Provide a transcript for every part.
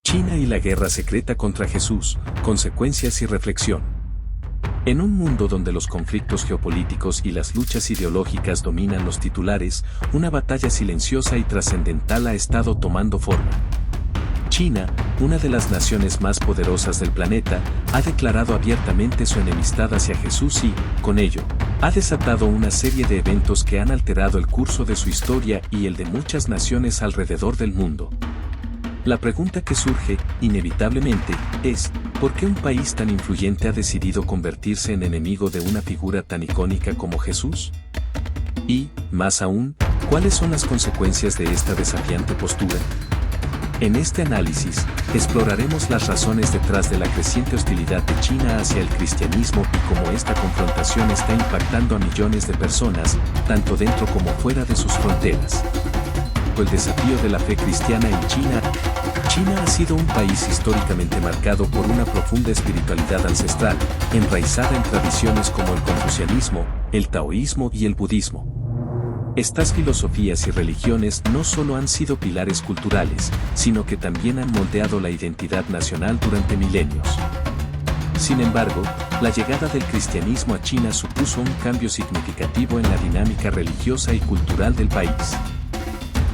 China y la guerra secreta contra Jesús, consecuencias y reflexión. En un mundo donde los conflictos geopolíticos y las luchas ideológicas dominan los titulares, una batalla silenciosa y trascendental ha estado tomando forma. China, una de las naciones más poderosas del planeta, ha declarado abiertamente su enemistad hacia Jesús y, con ello, ha desatado una serie de eventos que han alterado el curso de su historia y el de muchas naciones alrededor del mundo. La pregunta que surge, inevitablemente, es, ¿por qué un país tan influyente ha decidido convertirse en enemigo de una figura tan icónica como Jesús? Y, más aún, ¿cuáles son las consecuencias de esta desafiante postura? En este análisis, exploraremos las razones detrás de la creciente hostilidad de China hacia el cristianismo y cómo esta confrontación está impactando a millones de personas, tanto dentro como fuera de sus fronteras. El desafío de la fe cristiana en China. China ha sido un país históricamente marcado por una profunda espiritualidad ancestral, enraizada en tradiciones como el confucianismo, el taoísmo y el budismo. Estas filosofías y religiones no solo han sido pilares culturales, sino que también han moldeado la identidad nacional durante milenios. Sin embargo, la llegada del cristianismo a China supuso un cambio significativo en la dinámica religiosa y cultural del país.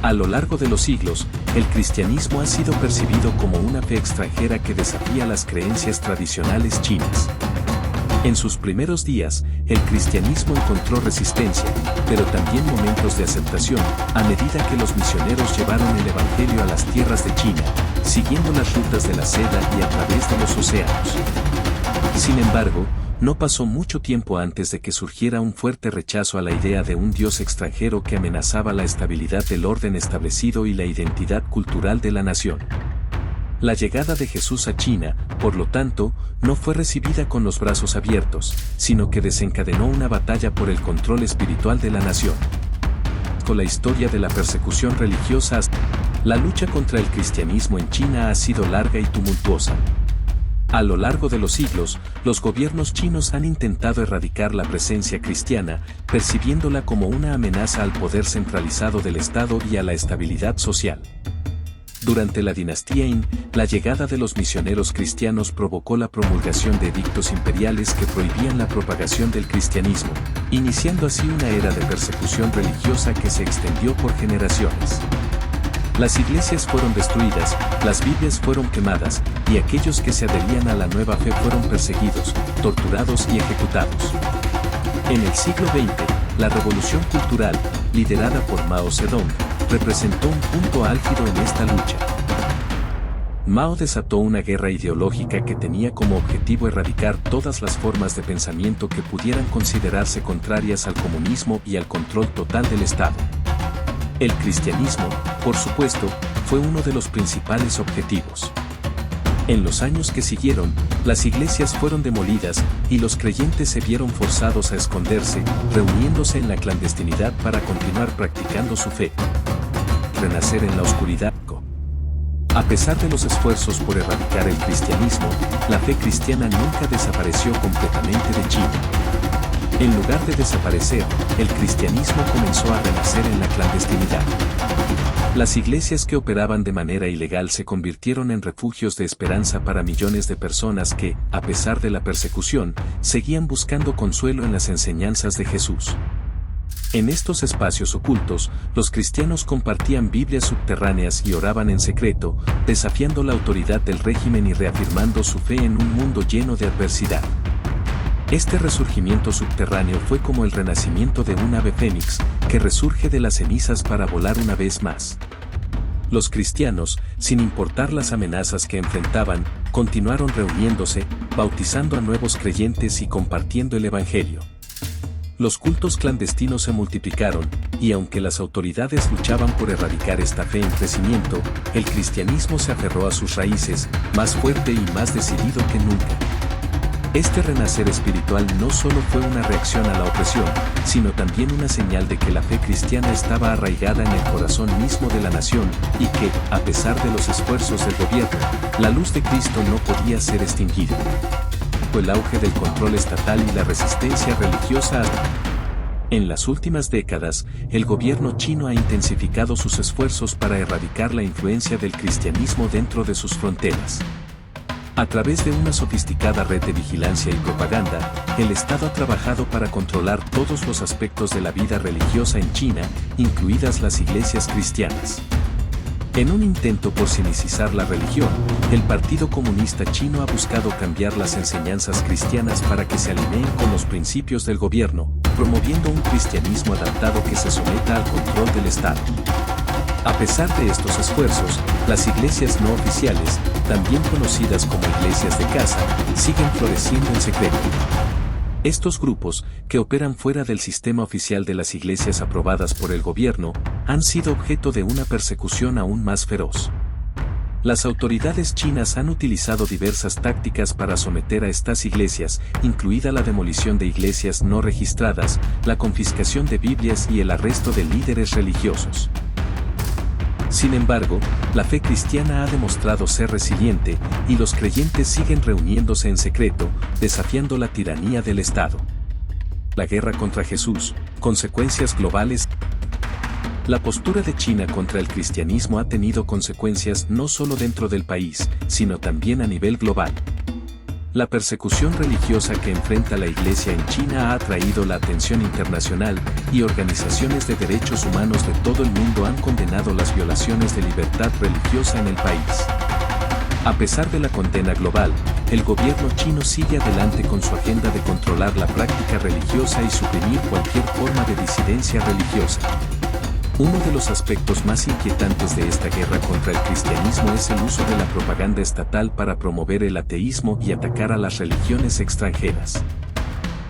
A lo largo de los siglos, el cristianismo ha sido percibido como una fe extranjera que desafía las creencias tradicionales chinas. En sus primeros días, el cristianismo encontró resistencia, pero también momentos de aceptación, a medida que los misioneros llevaron el evangelio a las tierras de China, siguiendo las rutas de la seda y a través de los océanos. Sin embargo, no pasó mucho tiempo antes de que surgiera un fuerte rechazo a la idea de un Dios extranjero que amenazaba la estabilidad del orden establecido y la identidad cultural de la nación. La llegada de Jesús a China, por lo tanto, no fue recibida con los brazos abiertos, sino que desencadenó una batalla por el control espiritual de la nación. Con la historia de la persecución religiosa, la lucha contra el cristianismo en China ha sido larga y tumultuosa. A lo largo de los siglos, los gobiernos chinos han intentado erradicar la presencia cristiana, percibiéndola como una amenaza al poder centralizado del Estado y a la estabilidad social. Durante la dinastía Qin, la llegada de los misioneros cristianos provocó la promulgación de edictos imperiales que prohibían la propagación del cristianismo, iniciando así una era de persecución religiosa que se extendió por generaciones. Las iglesias fueron destruidas, las Biblias fueron quemadas, y aquellos que se adherían a la nueva fe fueron perseguidos, torturados y ejecutados. En el siglo XX, la revolución cultural, liderada por Mao Zedong, representó un punto álgido en esta lucha. Mao desató una guerra ideológica que tenía como objetivo erradicar todas las formas de pensamiento que pudieran considerarse contrarias al comunismo y al control total del Estado. El cristianismo, por supuesto, fue uno de los principales objetivos. En los años que siguieron, las iglesias fueron demolidas y los creyentes se vieron forzados a esconderse, reuniéndose en la clandestinidad para continuar practicando su fe. Renacer en la oscuridad. A pesar de los esfuerzos por erradicar el cristianismo, la fe cristiana nunca desapareció completamente de China. En lugar de desaparecer, el cristianismo comenzó a renacer en la clandestinidad. Las iglesias que operaban de manera ilegal se convirtieron en refugios de esperanza para millones de personas que, a pesar de la persecución, seguían buscando consuelo en las enseñanzas de Jesús. En estos espacios ocultos, los cristianos compartían Biblias subterráneas y oraban en secreto, desafiando la autoridad del régimen y reafirmando su fe en un mundo lleno de adversidad. Este resurgimiento subterráneo fue como el renacimiento de un ave fénix, que resurge de las cenizas para volar una vez más. Los cristianos, sin importar las amenazas que enfrentaban, continuaron reuniéndose, bautizando a nuevos creyentes y compartiendo el Evangelio. Los cultos clandestinos se multiplicaron, y aunque las autoridades luchaban por erradicar esta fe en crecimiento, el cristianismo se aferró a sus raíces, más fuerte y más decidido que nunca. Este renacer espiritual no solo fue una reacción a la opresión, sino también una señal de que la fe cristiana estaba arraigada en el corazón mismo de la nación, y que, a pesar de los esfuerzos del gobierno, la luz de Cristo no podía ser extinguida. El auge del control estatal y la resistencia religiosa. En las últimas décadas, el gobierno chino ha intensificado sus esfuerzos para erradicar la influencia del cristianismo dentro de sus fronteras. A través de una sofisticada red de vigilancia y propaganda, el Estado ha trabajado para controlar todos los aspectos de la vida religiosa en China, incluidas las iglesias cristianas. En un intento por sinicizar la religión, el Partido Comunista Chino ha buscado cambiar las enseñanzas cristianas para que se alineen con los principios del gobierno, promoviendo un cristianismo adaptado que se someta al control del Estado. A pesar de estos esfuerzos, las iglesias no oficiales, también conocidas como iglesias de casa, siguen floreciendo en secreto. Estos grupos, que operan fuera del sistema oficial de las iglesias aprobadas por el gobierno, han sido objeto de una persecución aún más feroz. Las autoridades chinas han utilizado diversas tácticas para someter a estas iglesias, incluida la demolición de iglesias no registradas, la confiscación de Biblias y el arresto de líderes religiosos. Sin embargo, la fe cristiana ha demostrado ser resiliente, y los creyentes siguen reuniéndose en secreto, desafiando la tiranía del Estado. La guerra contra Jesús, consecuencias globales. La postura de China contra el cristianismo ha tenido consecuencias no solo dentro del país, sino también a nivel global. La persecución religiosa que enfrenta la Iglesia en China ha atraído la atención internacional, y organizaciones de derechos humanos de todo el mundo han condenado las violaciones de libertad religiosa en el país. A pesar de la condena global, el gobierno chino sigue adelante con su agenda de controlar la práctica religiosa y suprimir cualquier forma de disidencia religiosa. Uno de los aspectos más inquietantes de esta guerra contra el cristianismo es el uso de la propaganda estatal para promover el ateísmo y atacar a las religiones extranjeras.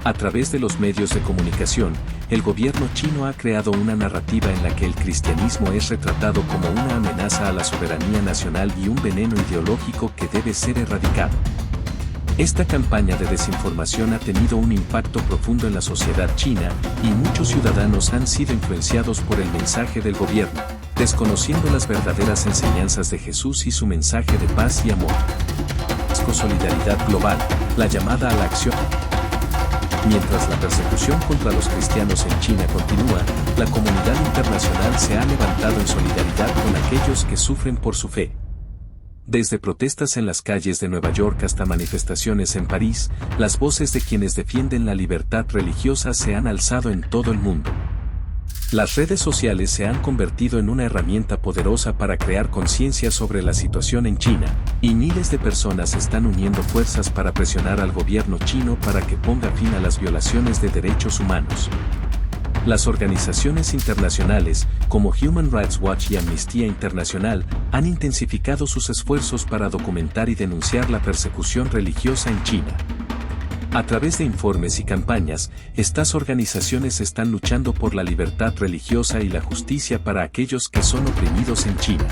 A través de los medios de comunicación, el gobierno chino ha creado una narrativa en la que el cristianismo es retratado como una amenaza a la soberanía nacional y un veneno ideológico que debe ser erradicado. Esta campaña de desinformación ha tenido un impacto profundo en la sociedad china, y muchos ciudadanos han sido influenciados por el mensaje del gobierno, desconociendo las verdaderas enseñanzas de Jesús y su mensaje de paz y amor. Solidaridad global, la llamada a la acción. Mientras la persecución contra los cristianos en China continúa, la comunidad internacional se ha levantado en solidaridad con aquellos que sufren por su fe. Desde protestas en las calles de Nueva York hasta manifestaciones en París, las voces de quienes defienden la libertad religiosa se han alzado en todo el mundo. Las redes sociales se han convertido en una herramienta poderosa para crear conciencia sobre la situación en China, y miles de personas están uniendo fuerzas para presionar al gobierno chino para que ponga fin a las violaciones de derechos humanos. Las organizaciones internacionales, como Human Rights Watch y Amnistía Internacional, han intensificado sus esfuerzos para documentar y denunciar la persecución religiosa en China. A través de informes y campañas, estas organizaciones están luchando por la libertad religiosa y la justicia para aquellos que son oprimidos en China.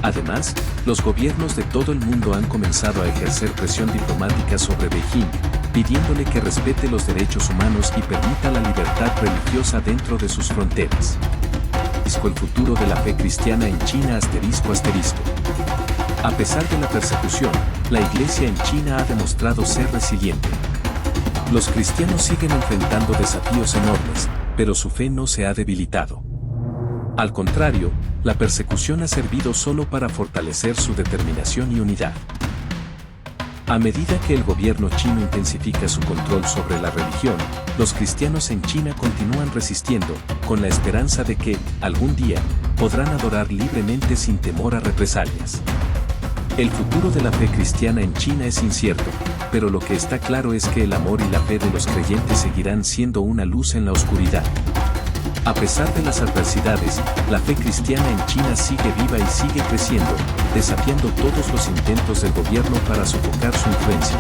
Además, los gobiernos de todo el mundo han comenzado a ejercer presión diplomática sobre Beijing, pidiéndole que respete los derechos humanos y permita la libertad religiosa dentro de sus fronteras. El futuro de la fe cristiana en China *****. A pesar de la persecución, la Iglesia en China ha demostrado ser resiliente. Los cristianos siguen enfrentando desafíos enormes, pero su fe no se ha debilitado. Al contrario, la persecución ha servido solo para fortalecer su determinación y unidad. A medida que el gobierno chino intensifica su control sobre la religión, los cristianos en China continúan resistiendo, con la esperanza de que, algún día, podrán adorar libremente sin temor a represalias. El futuro de la fe cristiana en China es incierto, pero lo que está claro es que el amor y la fe de los creyentes seguirán siendo una luz en la oscuridad. A pesar de las adversidades, la fe cristiana en China sigue viva y sigue creciendo, desafiando todos los intentos del gobierno para sofocar su influencia.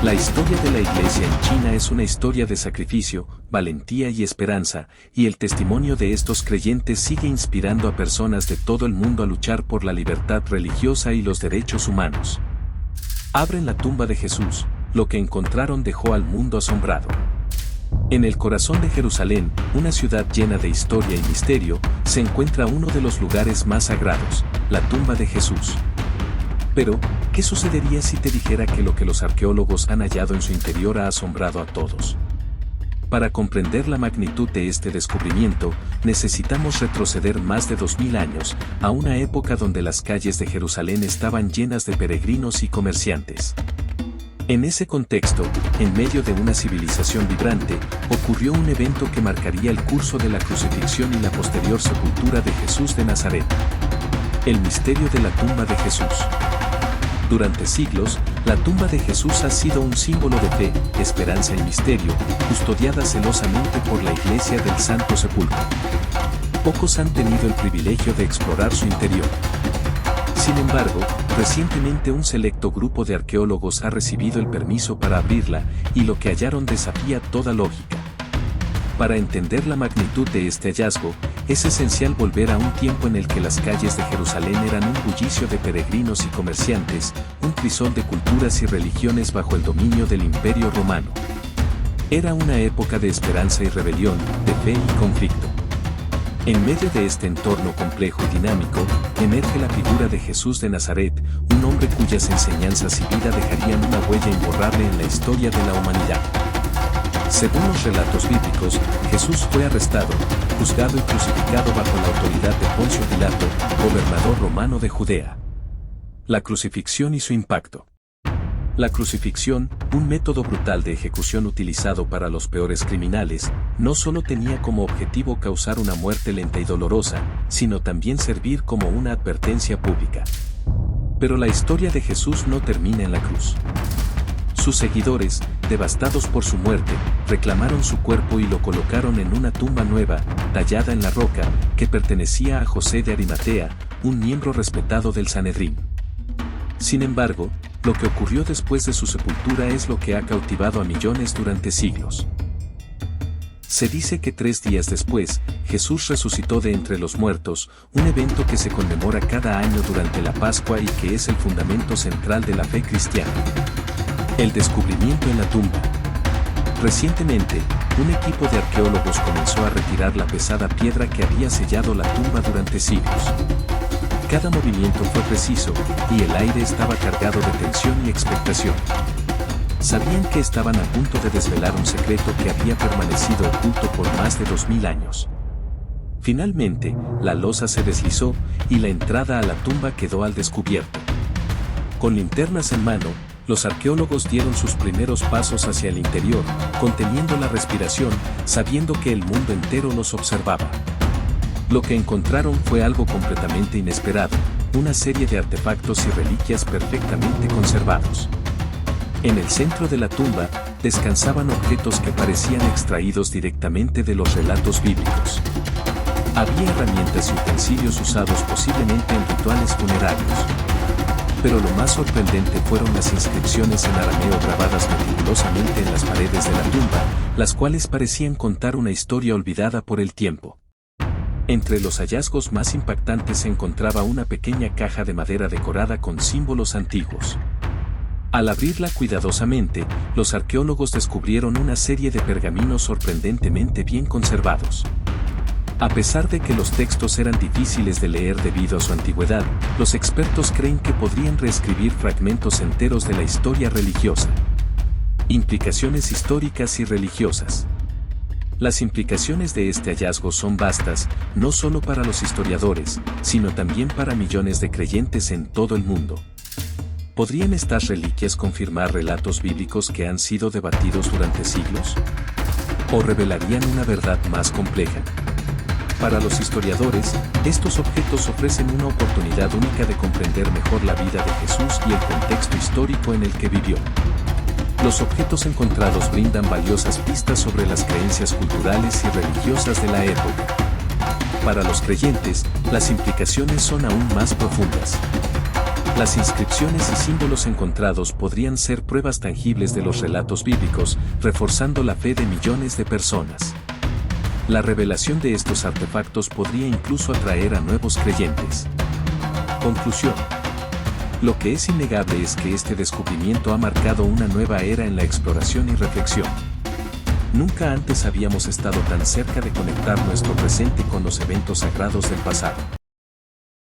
La historia de la Iglesia en China es una historia de sacrificio, valentía y esperanza, y el testimonio de estos creyentes sigue inspirando a personas de todo el mundo a luchar por la libertad religiosa y los derechos humanos. Abren la tumba de Jesús, lo que encontraron dejó al mundo asombrado. En el corazón de Jerusalén, una ciudad llena de historia y misterio, se encuentra uno de los lugares más sagrados, la tumba de Jesús. Pero, ¿qué sucedería si te dijera que lo que los arqueólogos han hallado en su interior ha asombrado a todos? Para comprender la magnitud de este descubrimiento, necesitamos retroceder más de 2000 años, a una época donde las calles de Jerusalén estaban llenas de peregrinos y comerciantes. En ese contexto, en medio de una civilización vibrante, ocurrió un evento que marcaría el curso de la crucifixión y la posterior sepultura de Jesús de Nazaret. El misterio de la tumba de Jesús. Durante siglos, la tumba de Jesús ha sido un símbolo de fe, esperanza y misterio, custodiada celosamente por la Iglesia del Santo Sepulcro. Pocos han tenido el privilegio de explorar su interior. Sin embargo, recientemente un selecto grupo de arqueólogos ha recibido el permiso para abrirla, y lo que hallaron desafía toda lógica. Para entender la magnitud de este hallazgo, es esencial volver a un tiempo en el que las calles de Jerusalén eran un bullicio de peregrinos y comerciantes, un crisol de culturas y religiones bajo el dominio del Imperio Romano. Era una época de esperanza y rebelión, de fe y conflicto. En medio de este entorno complejo y dinámico, emerge la figura de Jesús de Nazaret, un hombre cuyas enseñanzas y vida dejarían una huella imborrable en la historia de la humanidad. Según los relatos bíblicos, Jesús fue arrestado, juzgado y crucificado bajo la autoridad de Poncio Pilato, gobernador romano de Judea. La crucifixión y su impacto. La crucifixión, un método brutal de ejecución utilizado para los peores criminales, no solo tenía como objetivo causar una muerte lenta y dolorosa, sino también servir como una advertencia pública. Pero la historia de Jesús no termina en la cruz. Sus seguidores, devastados por su muerte, reclamaron su cuerpo y lo colocaron en una tumba nueva, tallada en la roca, que pertenecía a José de Arimatea, un miembro respetado del Sanedrín. Sin embargo, lo que ocurrió después de su sepultura es lo que ha cautivado a millones durante siglos. Se dice que 3 días después, Jesús resucitó de entre los muertos, un evento que se conmemora cada año durante la Pascua y que es el fundamento central de la fe cristiana. El descubrimiento en la tumba. Recientemente, un equipo de arqueólogos comenzó a retirar la pesada piedra que había sellado la tumba durante siglos. Cada movimiento fue preciso, y el aire estaba cargado de tensión y expectación. Sabían que estaban a punto de desvelar un secreto que había permanecido oculto por más de 2000 años. Finalmente, la losa se deslizó, y la entrada a la tumba quedó al descubierto. Con linternas en mano, los arqueólogos dieron sus primeros pasos hacia el interior, conteniendo la respiración, sabiendo que el mundo entero los observaba. Lo que encontraron fue algo completamente inesperado, una serie de artefactos y reliquias perfectamente conservados. En el centro de la tumba, descansaban objetos que parecían extraídos directamente de los relatos bíblicos. Había herramientas y utensilios usados posiblemente en rituales funerarios. Pero lo más sorprendente fueron las inscripciones en arameo grabadas meticulosamente en las paredes de la tumba, las cuales parecían contar una historia olvidada por el tiempo. Entre los hallazgos más impactantes se encontraba una pequeña caja de madera decorada con símbolos antiguos. Al abrirla cuidadosamente, los arqueólogos descubrieron una serie de pergaminos sorprendentemente bien conservados. A pesar de que los textos eran difíciles de leer debido a su antigüedad, los expertos creen que podrían reescribir fragmentos enteros de la historia religiosa. Implicaciones históricas y religiosas. Las implicaciones de este hallazgo son vastas, no solo para los historiadores, sino también para millones de creyentes en todo el mundo. ¿Podrían estas reliquias confirmar relatos bíblicos que han sido debatidos durante siglos? ¿O revelarían una verdad más compleja? Para los historiadores, estos objetos ofrecen una oportunidad única de comprender mejor la vida de Jesús y el contexto histórico en el que vivió. Los objetos encontrados brindan valiosas pistas sobre las creencias culturales y religiosas de la época. Para los creyentes, las implicaciones son aún más profundas. Las inscripciones y símbolos encontrados podrían ser pruebas tangibles de los relatos bíblicos, reforzando la fe de millones de personas. La revelación de estos artefactos podría incluso atraer a nuevos creyentes. Conclusión. Lo que es innegable es que este descubrimiento ha marcado una nueva era en la exploración y reflexión. Nunca antes habíamos estado tan cerca de conectar nuestro presente con los eventos sagrados del pasado.